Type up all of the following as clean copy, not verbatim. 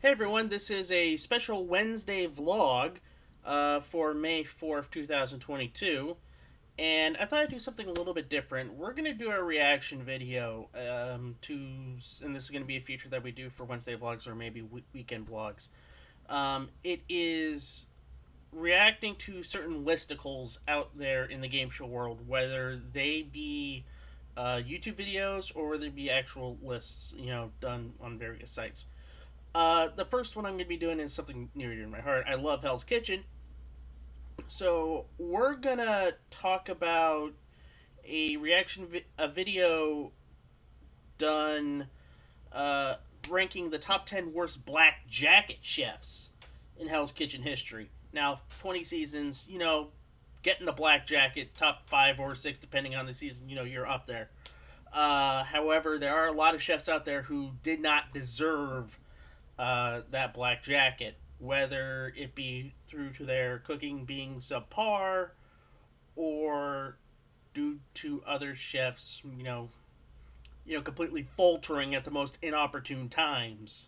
Hey everyone, this is a special Wednesday vlog for May 4th, 2022. And I thought I'd do something a little bit different. We're going to do a reaction video and this is going to be a feature that we do for Wednesday vlogs or maybe weekend vlogs. It is reacting to certain listicles out there in the game show world, whether they be YouTube videos or whether they be actual lists, done on various sites. The first one I'm going to be doing is something near and dear to my heart. I love Hell's Kitchen. So we're going to talk about a video done ranking the top 10 worst black jacket chefs in Hell's Kitchen history. Now, 20 seasons, getting the black jacket, top 5 or 6, depending on the season, you're up there. However, there are a lot of chefs out there who did not deserve that black jacket, whether it be through to their cooking being subpar or due to other chefs, completely faltering at the most inopportune times.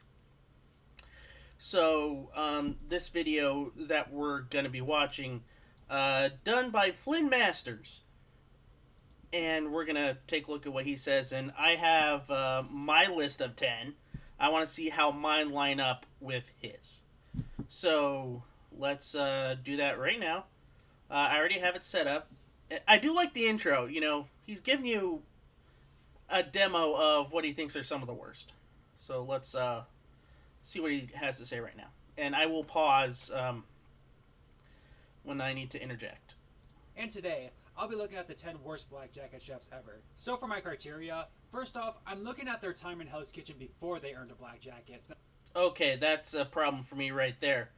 So, this video that we're gonna be watching, done by Flynn Masters, and we're gonna take a look at what he says. And I have my list of 10. I want to see how mine line up with his. So let's do that right now. I already have it set up. I do like the intro. He's giving you a demo of what he thinks are some of the worst. So let's see what he has to say right now. And I will pause when I need to interject. And today, I'll be looking at the 10 worst black jacket chefs ever. So for my criteria, first off, I'm looking at their time in Hell's Kitchen before they earned a black jacket. Okay, that's a problem for me right there.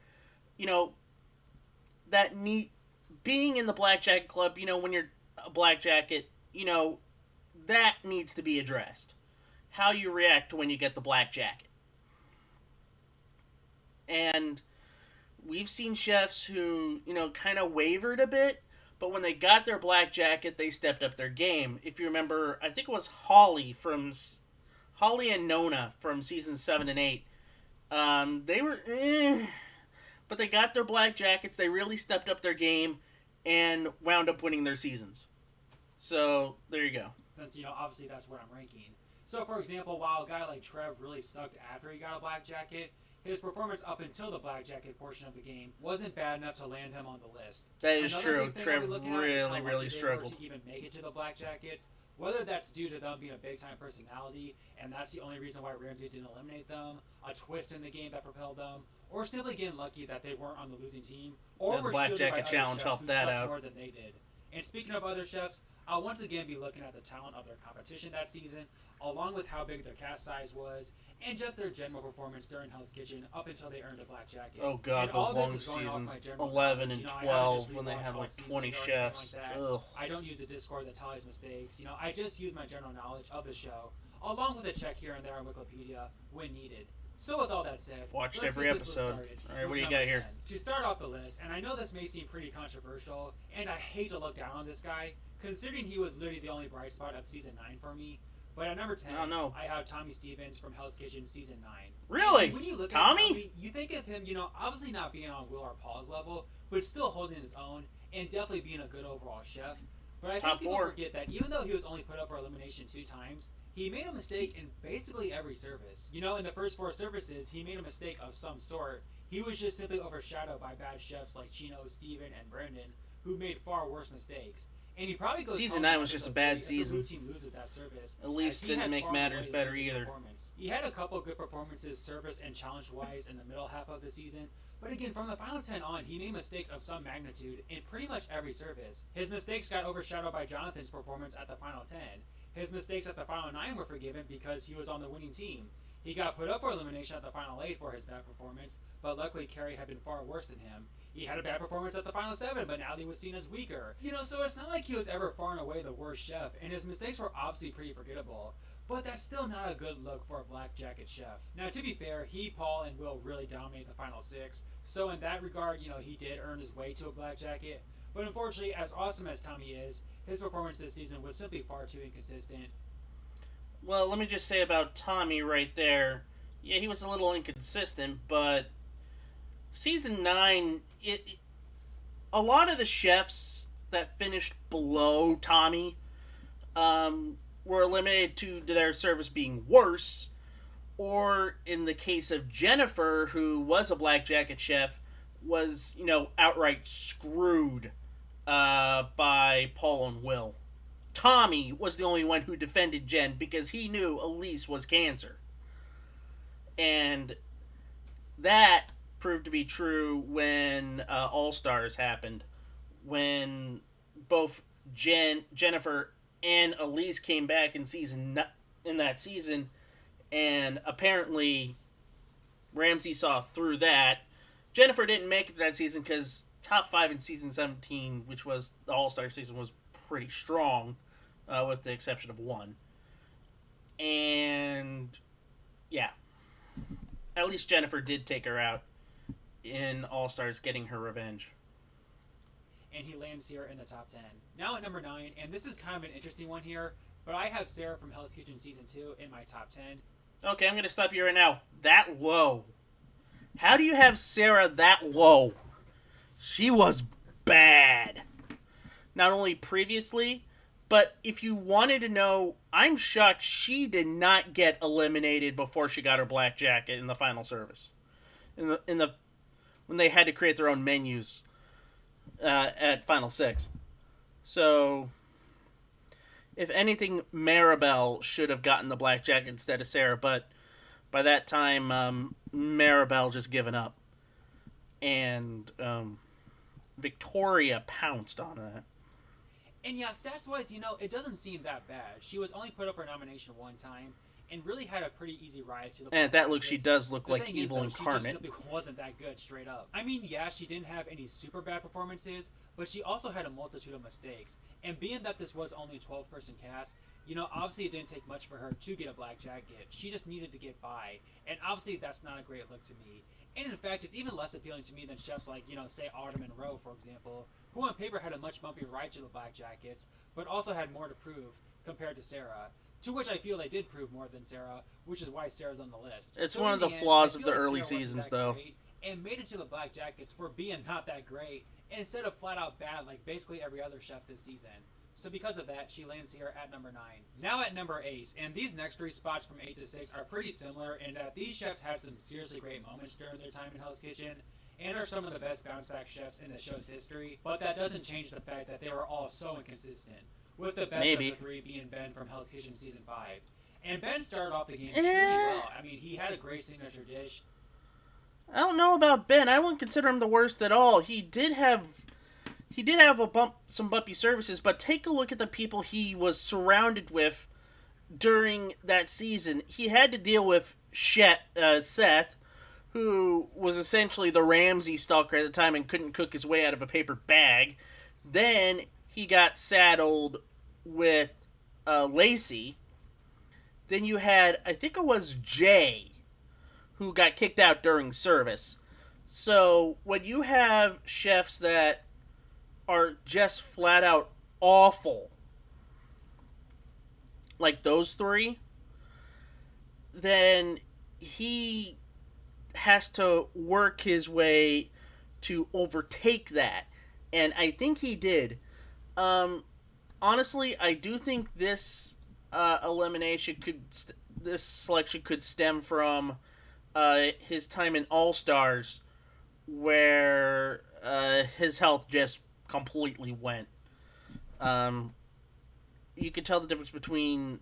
Being in the black jacket club, when you're a black jacket, that needs to be addressed. How you react when you get the black jacket. And we've seen chefs who, kind of wavered a bit, but when they got their black jacket, they stepped up their game. If you remember, I think it was Holly and Nona from season 7 and 8. They were, but they got their black jackets. They really stepped up their game and wound up winning their seasons. So there you go. Since obviously that's what I'm ranking. So for example, while a guy like Trev really sucked after he got a black jacket, his performance up until the black jacket portion of the game wasn't bad enough to land him on the list. That is true. Trev really struggled to even make it to the black jackets. Whether that's due to them being a big-time personality, and that's the only reason why Ramsay didn't eliminate them, a twist in the game that propelled them, or simply getting lucky that they weren't on the losing team, or the black jacket challenge helped that out more than they did. And speaking of other chefs, I'll once again be looking at the talent of their competition that season, along with how big their cast size was, and just their general performance during Hell's Kitchen up until they earned a black jacket. Oh god, those long seasons, 11 and 12, when they had like 20 chefs. Ugh. I don't use a Discord that tallies mistakes. I just use my general knowledge of the show, along with a check here and there on Wikipedia when needed. So with all that said, watched every episode. Alright, what do you got here? To start off the list, and I know this may seem pretty controversial, and I hate to look down on this guy, considering he was literally the only bright spot of season 9 for me. But at number 10, I have Tommy Stevens from Hell's Kitchen season 9. Really? When you look Tommy? At Tommy, you think of him, obviously not being on Will or Paul's level, but still holding his own and definitely being a good overall chef. But I think people forget that even though he was only put up for elimination 2 times, he made a mistake in basically every service. In the first 4 services, he made a mistake of some sort. He was just simply overshadowed by bad chefs like Chino, Steven, and Brendan, who made far worse mistakes. And he probably goes season 9 was just a bad season. That service, at least didn't make matters better either. He had a couple good performances service and challenge-wise in the middle half of the season, but again, from the final 10 on, he made mistakes of some magnitude in pretty much every service. His mistakes got overshadowed by Jonathan's performance at the final 10. His mistakes at the final 9 were forgiven because he was on the winning team. He got put up for elimination at the final 8 for his bad performance, but luckily Carrie had been far worse than him. He had a bad performance at the final 7, but Natalie was seen as weaker. So it's not like he was ever far and away the worst chef, and his mistakes were obviously pretty forgettable. But that's still not a good look for a black jacket chef. Now, to be fair, he, Paul, and Will really dominate the final 6, so in that regard, he did earn his way to a black jacket. But unfortunately, as awesome as Tommy is, his performance this season was simply far too inconsistent. Well, let me just say about Tommy right there. Yeah, he was a little inconsistent, but season 9, a lot of the chefs that finished below Tommy were eliminated to their service being worse, or in the case of Jennifer, who was a Black Jacket chef, was, outright screwed by Paul and Will. Tommy was the only one who defended Jen because he knew Elise was cancer. And that proved to be true when All Stars happened. When both Jennifer, and Elise came back in that season, and apparently Ramsey saw through that. Jennifer didn't make it to that season because top 5 in season 17, which was the All Star season, was pretty strong, with the exception of one. And yeah, at least Jennifer did take her out in All Stars, getting her revenge. And he lands here in the top 10. Now at number 9, and this is kind of an interesting one here, but I have Sarah from Hell's Kitchen Season 2 in my top 10. Okay, I'm going to stop you right now. That low. How do you have Sarah that low? She was bad. Not only previously, but if you wanted to know, I'm shocked she did not get eliminated before she got her black jacket in the final service. In the when they had to create their own menus at Final Six. So, if anything, Maribel should have gotten the black jacket instead of Sarah, but by that time, Maribel just given up. And Victoria pounced on that. And yeah, stats-wise, it doesn't seem that bad. She was only put up for nomination one time, and really had a pretty easy ride to the. And at that look, she does look like evil incarnate. She just simply wasn't that good, straight up. I mean, yeah, she didn't have any super bad performances, but she also had a multitude of mistakes. And being that this was only a 12-person cast, obviously it didn't take much for her to get a black jacket. She just needed to get by, and obviously that's not a great look to me. And in fact, it's even less appealing to me than chefs like, say Autumn and Rowe, for example, who on paper had a much bumpier ride to the black jackets, but also had more to prove compared to Sarah. To which I feel they did prove more than Sarah, which is why Sarah's on the list. It's one of the flaws of the early seasons, though. And made it to the Black Jackets for being not that great, instead of flat out bad like basically every other chef this season. So because of that, she lands here at number 9. Now at number 8, and these next 3 spots from 8 to 6 are pretty similar in that these chefs had some seriously great moments during their time in Hell's Kitchen, and are some of the best bounce-back chefs in the show's history, but that doesn't change the fact that they were all so inconsistent, with the best of the 3 being Ben from Hell's Kitchen Season 5. And Ben started off the game extremely well. I mean, he had a great signature dish. I don't know about Ben. I wouldn't consider him the worst at all. He did have some bumpy services, but take a look at the people he was surrounded with during that season. He had to deal with Seth, who was essentially the Ramsey stalker at the time and couldn't cook his way out of a paper bag. Then he got saddled with Lacey. Then you had, I think it was Jay, who got kicked out during service. So when you have chefs that are just flat out awful, like those 3, then he has to work his way to overtake that. And I think he did. Honestly, I do think this this selection could stem from his time in All Stars, where his health just completely went. You could tell the difference between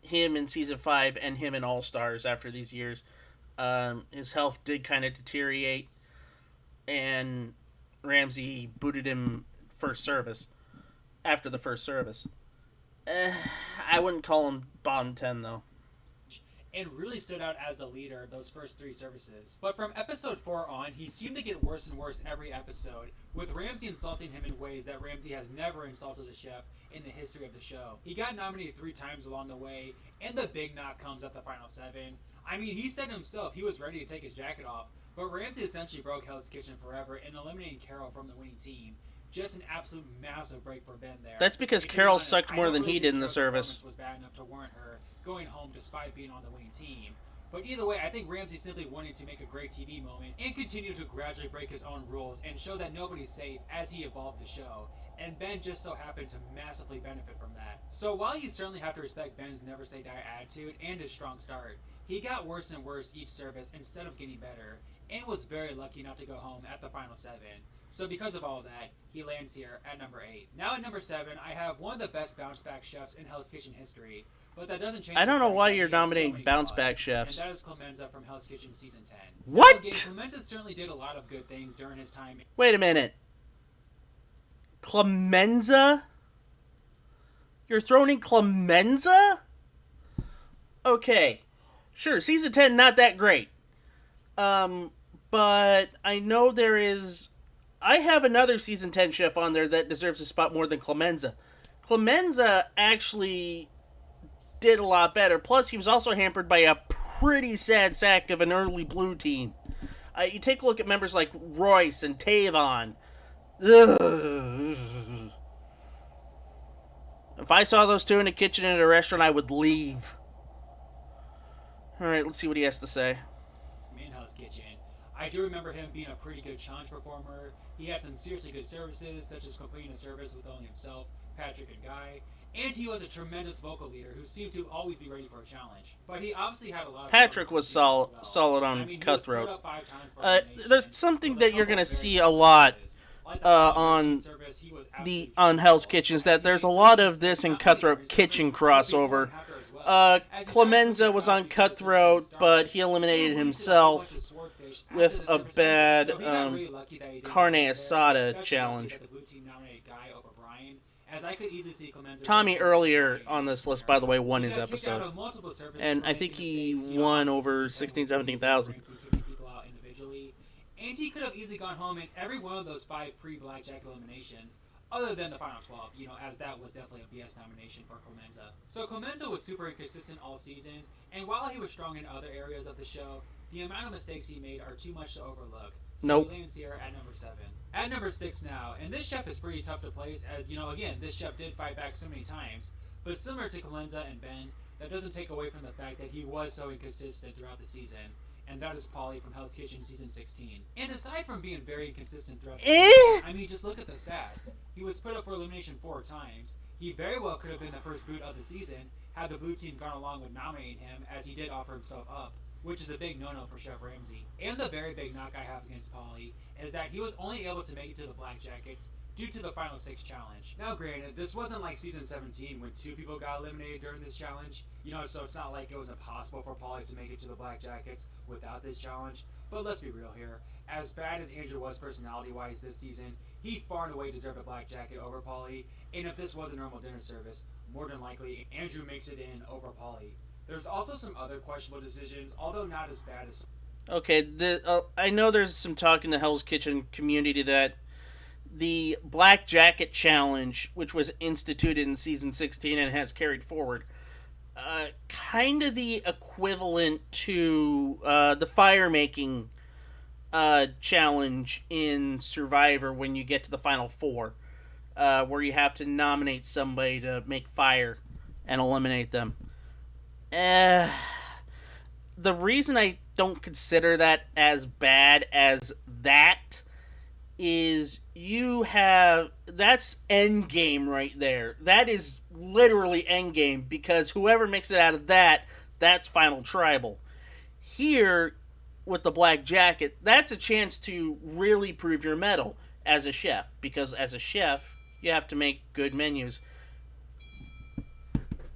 him in season 5 and him in All Stars after these years. His health did kind of deteriorate, and Ramsey booted him after the first service. I wouldn't call him bottom 10, though. And really stood out as the leader those first 3 services. But from episode 4 on, he seemed to get worse and worse every episode, with Ramsey insulting him in ways that Ramsey has never insulted a chef in the history of the show. He got nominated 3 times along the way, and the big knock comes at the final 7. I mean, he said himself he was ready to take his jacket off, but Ramsey essentially broke Hell's Kitchen forever in eliminating Carol from the winning team. Just an absolute massive break for Ben there. That's because Carol sucked more than he did in the service. Was bad enough to warrant her going home despite being on the winning team. But either way, I think Ramsey simply wanted to make a great TV moment and continue to gradually break his own rules and show that nobody's safe as he evolved the show. And Ben just so happened to massively benefit from that. So while you certainly have to respect Ben's never say die attitude and his strong start, he got worse and worse each service instead of getting better, and was very lucky not to go home at the final 7. So because of all that, he lands here at number 8. Now at number 7, I have one of the best bounce back chefs in Hell's Kitchen history, but that doesn't change. I don't know why that you're he has so nominating many bounce flaws, back chefs. And that is Clemenza from Hell's Kitchen season 10. What? Now, again, Clemenza certainly did a lot of good things during his time. Wait a minute. Clemenza? You're throwing in Clemenza? Okay. Sure, season 10 not that great. But I know there is... I have another season 10 chef on there that deserves a spot more than Clemenza. Clemenza actually did a lot better. Plus, he was also hampered by a pretty sad sack of an early blue team. You take a look at members like Royce and Tavon. Ugh. If I saw those two in a kitchen at a restaurant, I would leave. Alright, let's see what he has to say. In Hell's Kitchen. I do remember him being a pretty good challenge performer. He had some seriously good services, such as completing a service with only himself, Patrick, and Guy. And he was a tremendous vocal leader who seemed to always be ready for a challenge. But he obviously had a lot of... Patrick was solid on Cutthroat. There's something that you're going to see a lot on Hell's Kitchen, is that there's a lot of this in Cutthroat kitchen crossover. Clemenza was on Cutthroat, but he eliminated himself with a bad carne asada challenge. Tommy earlier on this list, by the way, won his episode. And I think he won over 16,000, 17,000. And he could have easily gone home in every one of those 5 pre-Blackjack eliminations, other than the final 12, as that was definitely a BS nomination for Clemenza. So Clemenza was super inconsistent all season, and while he was strong in other areas of the show, the amount of mistakes he made are too much to overlook. So nope. He lands here at number 7. At number 6 now, and this chef is pretty tough to place, as, again, this chef did fight back so many times, but similar to Clemenza and Ben, that doesn't take away from the fact that he was so inconsistent throughout the season. And that is Paulie from Hell's Kitchen season 16. And aside from being very inconsistent throughout the season, I mean, just look at the stats. He was put up for elimination 4 times. He very well could have been the first boot of the season had the blue team gone along with nominating him, as he did offer himself up, which is a big no-no for Chef Ramsey. And the very big knock I have against Paulie is that he was only able to make it to the Black Jackets due to the Final 6 challenge. Now granted, this wasn't like season 17 when 2 people got eliminated during this challenge, so it's not like it was impossible for Paulie to make it to the Black Jackets without this challenge. But let's be real here, as bad as Andrew was personality-wise this season, he far and away deserved a Black Jacket over Paulie, and if this was a normal dinner service, more than likely Andrew makes it in over Paulie. There's also some other questionable decisions, although not as bad as... Okay, I know there's some talk in the Hell's Kitchen community that the Black Jacket Challenge, which was instituted in season 16 and has carried forward, kind of the equivalent to the fire making challenge in Survivor when you get to the final 4, where you have to nominate somebody to make fire and eliminate them. The reason I don't consider that as bad as that is that's endgame right there. That is literally endgame, because whoever makes it out of that's final tribal. Here, with the Black Jacket, that's a chance to really prove your mettle as a chef, because as a chef, you have to make good menus.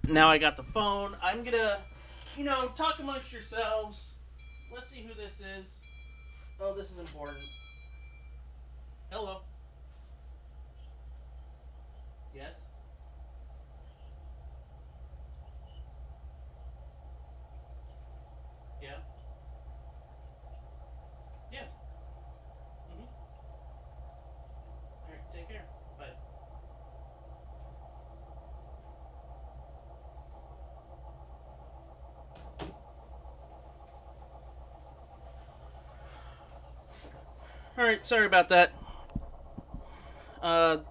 Now I got the phone. I'm gonna, talk amongst yourselves. Let's see who this is. Oh, this is important. Hello. Yes? Yeah? Yeah. Mm-hmm. Alright, take care. Bye. Alright, sorry about that.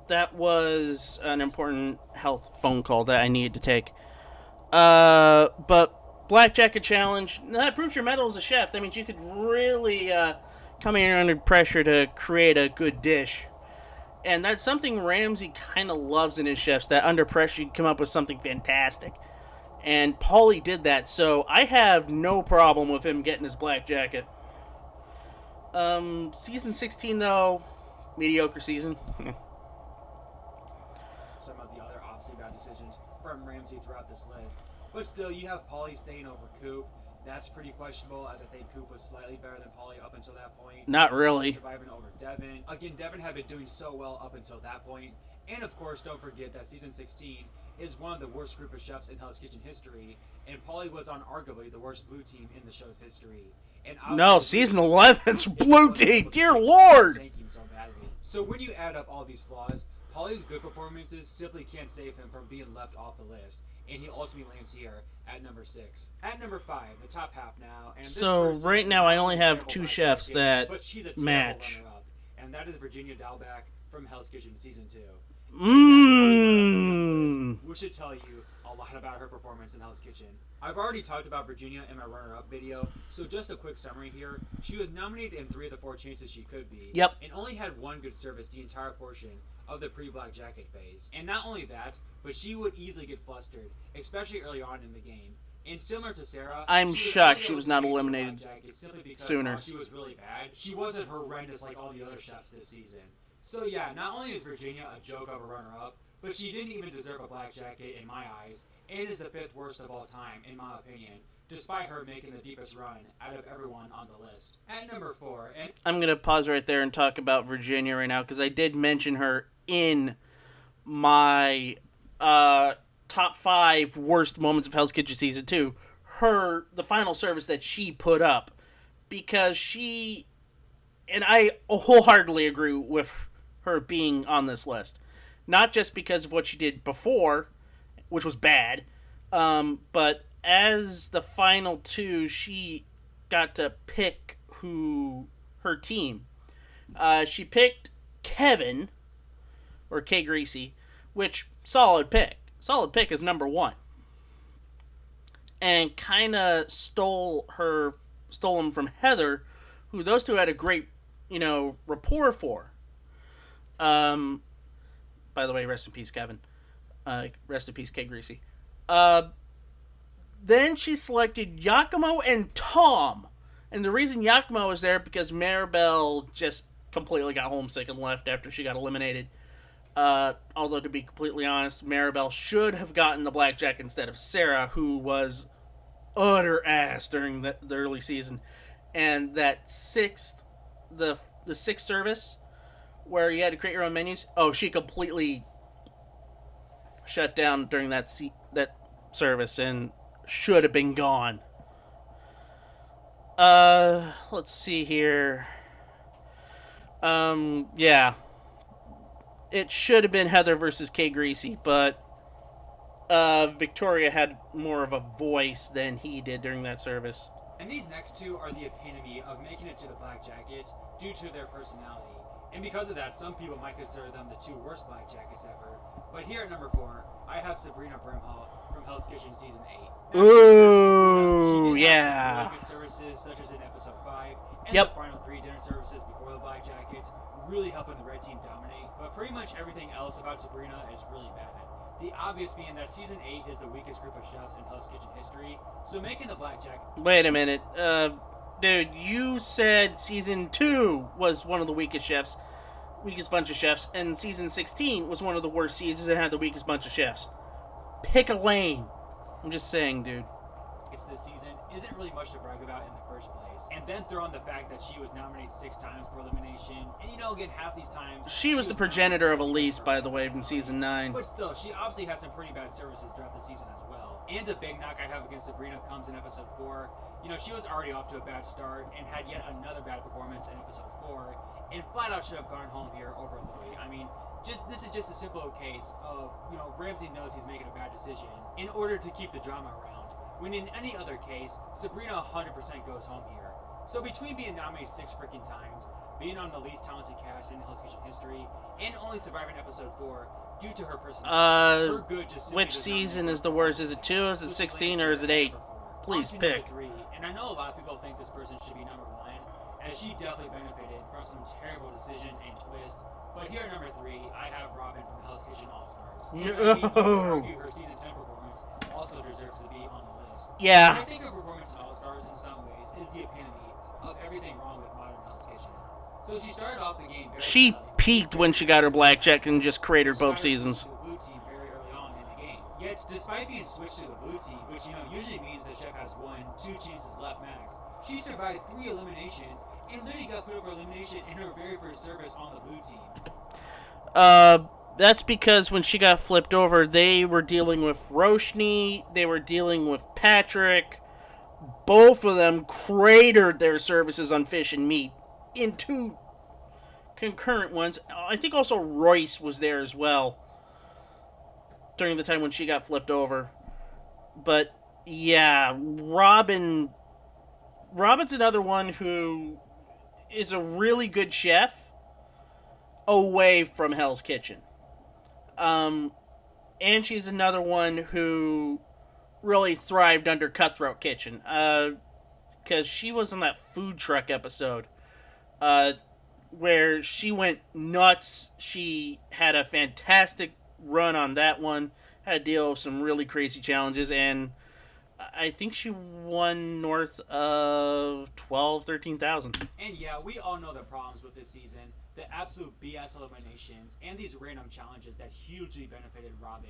That was an important health phone call that I needed to take. But Black Jacket Challenge. That proves your mettle as a chef. That means you could really come in under pressure to create a good dish. And that's something Ramsay kind of loves in his chefs, that under pressure you come up with something fantastic. And Paulie did that, so I have no problem with him getting his black jacket. Season 16, though, mediocre season. Some of the other obviously bad decisions from Ramsay throughout this list. But still, you have Paulie staying over Coop. That's pretty questionable, as I think Coop was slightly better than Paulie up until that point. Not really. Surviving over Devin. Again, Devin had been doing so well up until that point. And of course, don't forget that season 16 is one of the worst group of chefs in Hell's Kitchen history, and Paulie was on arguably the worst blue team in the show's history. And no, season 11's blue team, dear lord! So badly. So when you add up all these flaws, Paulie's good performances simply can't save him from being left off the list, and he ultimately lands here at number 6. At number 5, the top half now. And so right now I only have 2 chefs that match. And that is Virginia Dalbeck from Hell's Kitchen season 2. Which should tell you a lot about her performance in Hell's Kitchen. I've already talked about Virginia in my runner-up video, so just a quick summary here. She was nominated in 3 of the 4 chances she could be, and only had 1 good service the entire portion of the pre-Black Jacket phase. And not only that, but she would easily get flustered, especially early on in the game. And similar to Sarah, I'm shocked she was not eliminated sooner. She was really bad. She wasn't horrendous like all the other chefs this season. So yeah, not only is Virginia a joke of a runner-up, but she didn't even deserve a black jacket in my eyes, and is the 5th worst of all time, in my opinion, despite her making the deepest run out of everyone on the list. At number 4, and I'm going to pause right there and talk about Virginia right now, because I did mention her in my top 5 worst moments of Hell's Kitchen Season 2. The final service that she put up, because she, and I wholeheartedly agree with her being on this list. Not just because of what she did before, which was bad, but as the final 2, she got to pick her team. She picked Kevin, or K Greasy, which, solid pick. Solid pick is number 1. And kind of stole him from Heather, who those two had a great, rapport for. By the way, rest in peace, Kevin. Rest in peace, K Greasy. Then she selected Giacomo and Tom. And the reason Giacomo was there because Maribel just completely got homesick and left after she got eliminated. Although, to be completely honest, Maribel should have gotten the blackjack instead of Sarah, who was utter ass during the early season. And that the 6th service, where you had to create your own menus, she completely shut down during that service and should have been gone. Let's see here. Yeah. It should have been Heather versus K Greasy, but Victoria had more of a voice than he did during that service. And these next 2 are the epitome of making it to the Black Jackets due to their personality. And because of that, some people might consider them the 2 worst Black Jackets ever. But here at number 4, I have Sabrina Brimhall from Hell's Kitchen Season 8. Now, ooh, yeah. Really good services, such as in Episode 5, and the final 3 dinner services before the Black Jackets, really helping the red team dominate. But pretty much everything else about Sabrina is really bad. The obvious being that Season 8 is the weakest group of chefs in Hell's Kitchen history, so making the Black Jacket... Wait a minute. Dude, you said Season 2 was one of the weakest bunch of chefs, and Season 16 was one of the worst seasons and had the weakest bunch of chefs. Pick a lane. I'm just saying, dude. It's this season isn't really much to brag about in the first place. And then throw in the fact that she was nominated 6 times for elimination. And again, half these times... She was the progenitor of Elise, by the way, from Season 9. But still, she obviously had some pretty bad services throughout the season as well. And a big knock I have against Sabrina comes in Episode 4. She was already off to a bad start and had yet another bad performance in Episode 4. And flat out should have gone home here over Louis. I mean, this is just a simple case of, Ramsay knows he's making a bad decision in order to keep the drama around. When in any other case, Sabrina 100% goes home here. So between being nominated 6 freaking times, being on the least talented cast in Hell's Kitchen history, and only surviving Episode 4 due to her personality, her good just which season is the worst? Is it 2, is it 16, or is it 8? Please On to pick. number 3, and I know a lot of people think this person should be number 1, as she definitely benefited from some terrible decisions and twists. But here at number 3, I have Robin from Hell's Kitchen All Stars. And I mean, you could No. argue her season 10 performance also deserves to be on the list. Yeah. But I think her performance in All Stars in some ways is the epitome of everything wrong with modern Hell's Kitchen. So she started off the game very She well. peaked when she got her blackjack and just cratered both seasons. To the blue team very early on in the game. Yet, despite being switched to the blue team, which usually means the chef has 2 chances left max, she survived 3 eliminations and literally got put over elimination in her very first service on the blue team. That's because when she got flipped over, they were dealing with Roshni, they were dealing with Patrick. Both of them cratered their services on fish and meat in 2 concurrent ones. I think also Royce was there as well during the time when she got flipped over. But yeah, Robin's another one who is a really good chef away from Hell's Kitchen. And she's another one who really thrived under Cutthroat Kitchen. Because she was on that food truck episode. Where she went nuts. She had a fantastic run on that one. Had to deal with some really crazy challenges. And I think she won north of 13,000. And yeah, we all know the problems with this season. The absolute BS eliminations and these random challenges that hugely benefited Robin.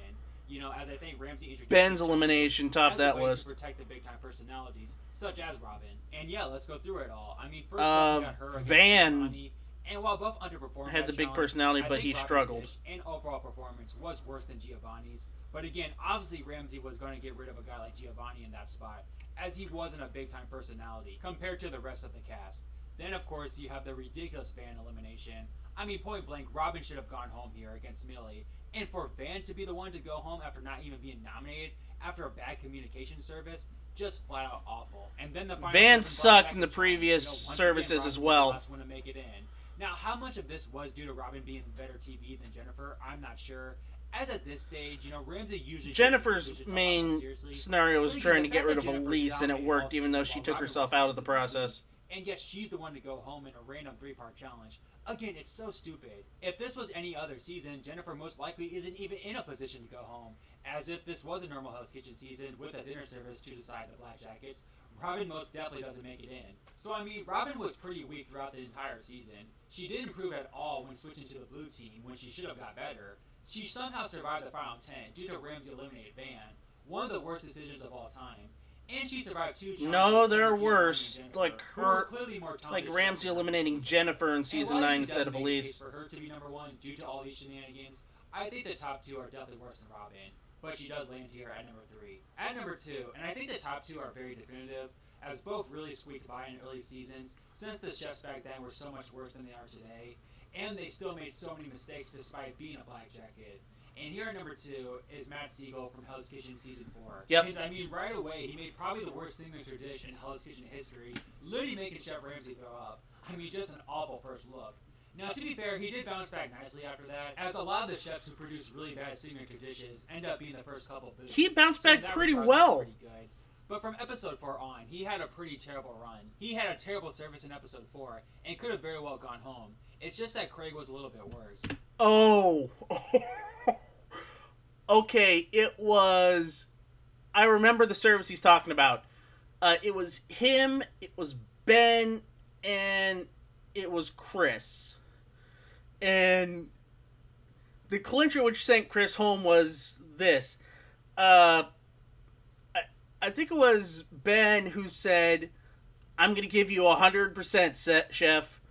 As I think Ramsey introduced Ben's elimination topped that list. To protect the big time personalities such as Robin. And yeah, let's go through it all. I mean, first off, we got her against Van Giovanni, and while both underperformed, had the big personality, but he Robin's struggled. dish and overall performance was worse than Giovanni's. But again, obviously Ramsey was going to get rid of a guy like Giovanni in that spot, as he wasn't a big time personality compared to the rest of the cast. Then, of course, you have the ridiculous Van elimination. I mean, point blank, Robin should have gone home here against Millie. And for Van to be the one to go home after not even being nominated, after a bad communication service, just flat out awful. And then the Van sucked in the previous services as well. Last one to make it in. Now, how much of this was due to Robin being better TV than Jennifer, I'm not sure. As at this stage, Ramsey usually... Jennifer's main scenario was trying to get rid of Elise, and it worked, even though she took herself out of the process. And yes, she's the one to go home in a random 3-part challenge. Again, it's so stupid. If this was any other season, Jennifer most likely isn't even in a position to go home. As if this was a normal Hell's Kitchen season with a dinner service to decide the Black Jackets, Robin most definitely doesn't make it in. So I mean, Robin was pretty weak throughout the entire season. She didn't improve at all when switching to the blue team when she should have got better. She somehow survived the final 10 due to Ramsey eliminated Van, one of the worst decisions of all time. And she survived 2 challenges. No, they're worse. Like Ramsey eliminating Jennifer in season 9 instead of Elise. For her to be number 1 due to all these shenanigans, I think the top 2 are definitely worse than Robin, but she does land here at number 3. At number 2, and I think the top 2 are very definitive, as both really squeaked by in early seasons, since the chefs back then were so much worse than they are today, and they still made so many mistakes despite being a black jacket. And here at number 2 is Matt Siegel from Hell's Kitchen Season 4. Yep. And I mean, right away, he made probably the worst signature dish in Hell's Kitchen history, literally making Chef Ramsay throw up. I mean, just an awful first look. Now, to be fair, he did bounce back nicely after that, as a lot of the chefs who produce really bad signature dishes end up being the first couple boosts. He bounced back pretty was well. Pretty good. But from episode 4 on, he had a pretty terrible run. He had a terrible service in episode 4, and could have very well gone home. It's just that Craig was a little bit worse. Oh. Okay, it was... I remember the service he's talking about. It was him, it was Ben, and it was Chris. And the clincher which sent Chris home was this. I think it was Ben who said, "I'm going to give you 100%, chef."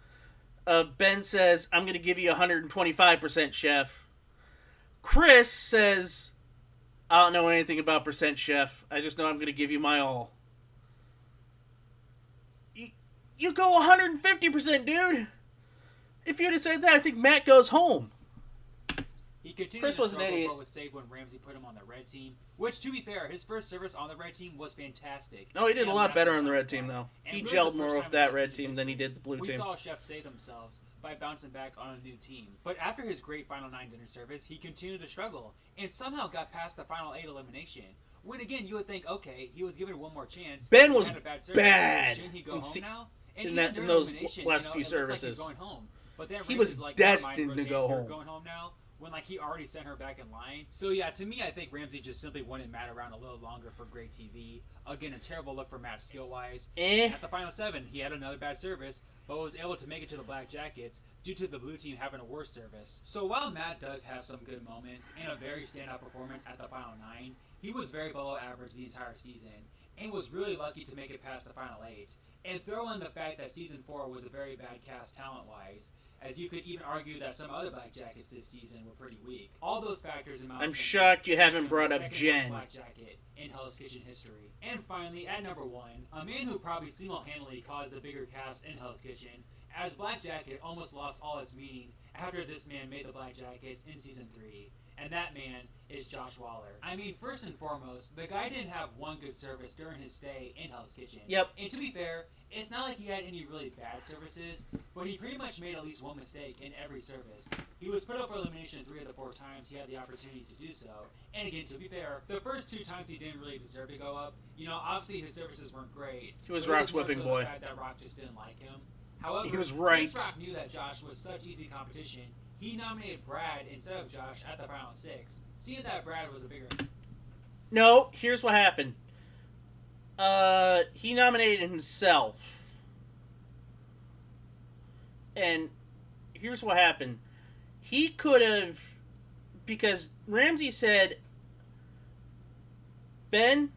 Ben says, "I'm going to give you 125%, chef." Chris says, "I don't know anything about percent, chef. I just know I'm going to give you my all." You go 150%, dude. If you'd have said that, I think Matt goes home. He continued Chris to was an struggle, idiot. but was saved when Ramsey put him on the red team. Which, to be fair, his first service on the red team was fantastic. Oh, he did And a lot Matt better was on the red spot. team, though. And He really gelled the more first with time that in red Hell's team Kitchen than he did the blue we team. saw chefs save themselves by bouncing back on a new team. But after his great final 9 dinner service, he continued to struggle and somehow got past the final 8 elimination. When again, you would think, okay, he was given one more chance. Ben he was had a bad service. bad Shouldn't he go home now? And in those last few it services. Looks like he's going home. But then He was like, destined to go home. You're going home now. When like he already sent her back in line. So yeah, to me, I think Ramsey just simply wanted Matt around a little longer for great TV. Again, a terrible look for Matt skill wise. At the final 7, he had another bad service, but was able to make it to the Black Jackets due to the blue team having a worse service. So while Matt does have some good moments and a very standout performance at the final 9, he was very below average the entire season and was really lucky to make it past the final 8. And throw in the fact that season 4 was a very bad cast talent wise, as you could even argue that some other Black Jackets this season were pretty weak. All those factors in my I'm shocked you haven't brought up second Jen. Black Jacket in Hell's Kitchen history. And finally, at number 1, a man who probably single-handedly caused the bigger cast in Hell's Kitchen, as Black Jacket almost lost all its meaning after this man made the Black Jackets in season 3. And that man is Josh Waller. I mean, first and foremost, the guy didn't have one good service during his stay in Hell's Kitchen. Yep. And to be fair, it's not like he had any really bad services, but he pretty much made at least one mistake in every service. He was put up for elimination 3 of the 4 times he had the opportunity to do so. And again, to be fair, the first 2 times he didn't really deserve to go up. You know, obviously his services weren't great. He was Rock's whipping boy. The fact that Rock just didn't like him. However, he was right. Since Rock knew that Josh was such easy competition, he nominated Brad instead of Josh at the final 6, seeing that Brad was a bigger... No, here's what happened. He nominated himself. And here's what happened. He could have... Because Ramsey said, Ben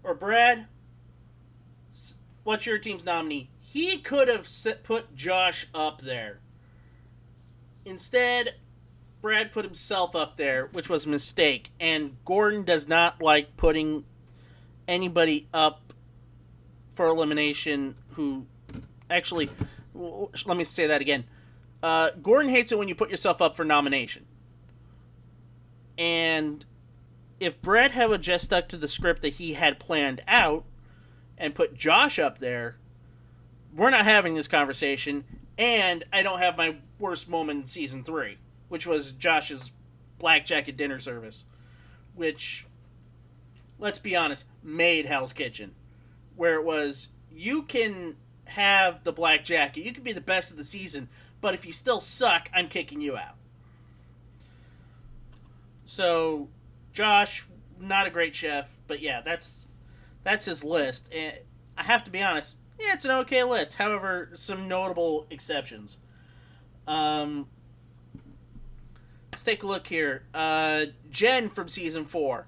or Brad, what's your team's nominee? He could have put Josh up there. Instead, Brad put himself up there, which was a mistake. And Gordon does not like putting anybody up for elimination who... Actually, let me say that again. Gordon hates it when you put yourself up for nomination. And if Brad had just stuck to the script that he had planned out and put Josh up there, we're not having this conversation. And I don't have my worst moment in season 3, which was Josh's Black Jacket dinner service, which, let's be honest, made Hell's Kitchen. Where it was, you can have the Black Jacket, you can be the best of the season, but if you still suck, I'm kicking you out. So, Josh, not a great chef, but yeah, that's his list. And I have to be honest, yeah, it's an okay list. However, some notable exceptions. Let's take a look here. Jen from season 4.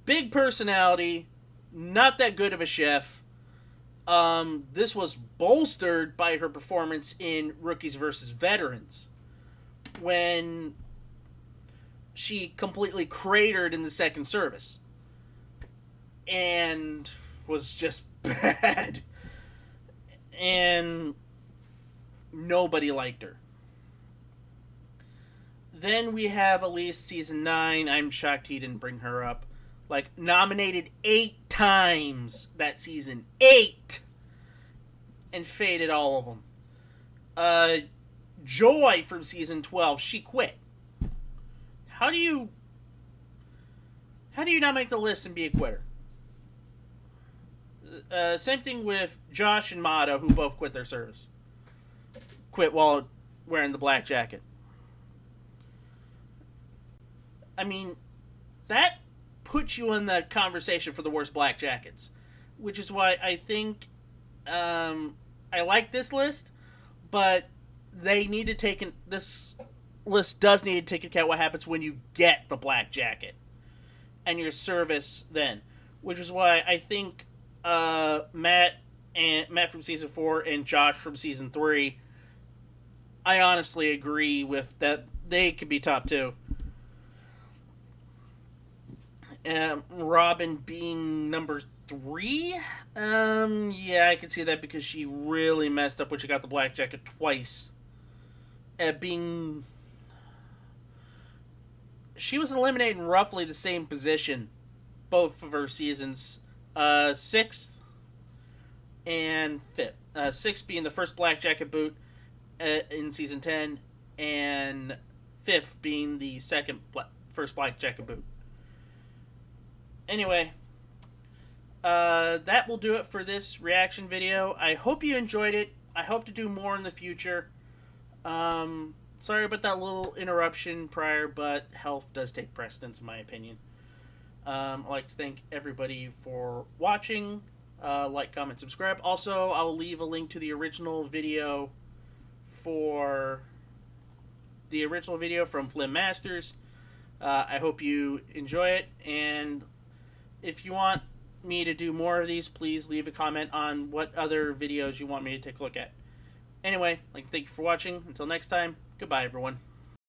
Big personality, not that good of a chef. This was bolstered by her performance in Rookies vs. Veterans, when she completely cratered in the second service and was just bad. And nobody liked her. Then we have Elise, season 9. I'm shocked he didn't bring her up. Like, nominated 8 times that season. 8! And faded all of them. Joy from season 12. She quit. How do you not make the list and be a quitter? Same thing with Josh and Mata, who both quit their service. Quit while wearing the Black Jacket. I mean, that puts you in the conversation for the worst Black Jackets. Which is why I think I like this list, but they need to take this list does need to take into account what happens when you get the Black Jacket and your service then. Which is why I think Matt from season 4 and Josh from season 3, I honestly agree with that. They could be top 2. Robin being number 3, yeah, I can see that because she really messed up when she got the Black Jacket twice. She was eliminated in roughly the same position both of her seasons. 6th and 5th. 6th being the first Black Jacket boot in season 10, and 5th being the first Black Jacket boot. Anyway, that will do it for this reaction video. I hope you enjoyed it. I hope to do more in the future. Sorry about that little interruption prior, but health does take precedence in my opinion. I'd like to thank everybody for watching. Like, comment, subscribe. Also, I'll leave a link to the original video from Flim Masters. I hope you enjoy it, and if you want me to do more of these, please leave a comment on what other videos you want me to take a look at. Anyway, thank you for watching. Until next time, goodbye, everyone.